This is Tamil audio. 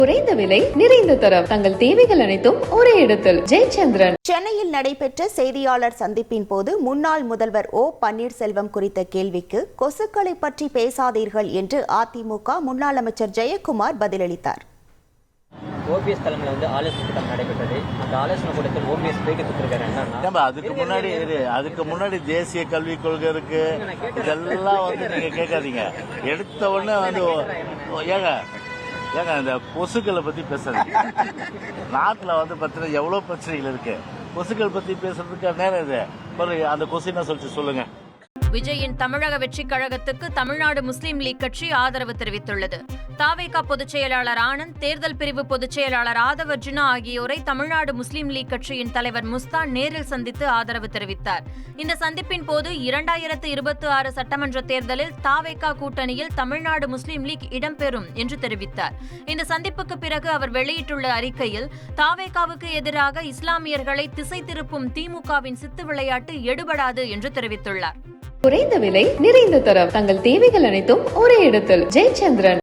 குறைந்த விலை நிறைந்த தரம் தங்கள் தேவைகள் அனைத்தும் ஒரே இடத்தில். ஜெயச்சந்திரன். சென்னையில் நடைபெற்ற செய்தியாளர் சந்திப்பின் போது முன்னாள் முதல்வர் ஓ பன்னீர்செல்வம் குறித்த கேள்விக்கு கொசுக்களை பற்றி பேசாதீர்கள் என்று அதிமுக முன்னாள் அமைச்சர் ஜெயக்குமார் பதிலளித்தார். ஓபிஎஸ் தலைமையில் வந்து ஆலோசனை கூட்டம் நடைபெற்றது. அந்த ஆலோசனை கூட்டத்தில் ஓபிஎஸ் பேட்டி கொடுத்திருக்காரு. அதுக்கு முன்னாடி தேசிய கல்விக் கொள்கை இருக்கு. இதெல்லாம் வந்து நீங்க கேட்காதீங்க. எடுத்த உடனே வந்து ஏங்க இந்த கொசுக்களை பத்தி பேசுறீங்க. நாட்டுல வந்து பார்த்தீங்கன்னா எவ்வளவு பிரச்சனைகள் இருக்கு. கொசுக்கள் பத்தி பேசுறதுக்கு நேரம் இது. அந்த கொசு என்ன சொல்லுங்க. விஜயின் தமிழக வெற்றி கழகத்துக்கு தமிழ்நாடு முஸ்லீம் லீக் கட்சி ஆதரவு தெரிவித்துள்ளது. தாவேகா பொதுச் செயலாளர் ஆனந்த், தேர்தல் பிரிவு பொதுச் செயலாளர் ஆதவ் அர்ஜுனா ஆகியோரை தமிழ்நாடு முஸ்லீம் லீக் கட்சியின் தலைவர் முஸ்தான் நேரில் சந்தித்து ஆதரவு தெரிவித்தார். இந்த சந்திப்பின் போது 2026 சட்டமன்ற தேர்தலில் தாவேகா கூட்டணியில் தமிழ்நாடு முஸ்லீம் லீக் இடம்பெறும் என்று தெரிவித்தார். இந்த சந்திப்புக்கு பிறகு அவர் வெளியிட்டுள்ள அறிக்கையில், தாவேகாவுக்கு எதிராக இஸ்லாமியர்களை திசை திருப்பும் திமுகவின் சித்து விளையாட்டு எடுபடாது என்று தெரிவித்துள்ளார். குறைந்த விலை நிறைந்த தரம் தங்கள் தேவைகள் அனைத்தும் ஒரே இடத்தில். ஜெயச்சந்திரன்.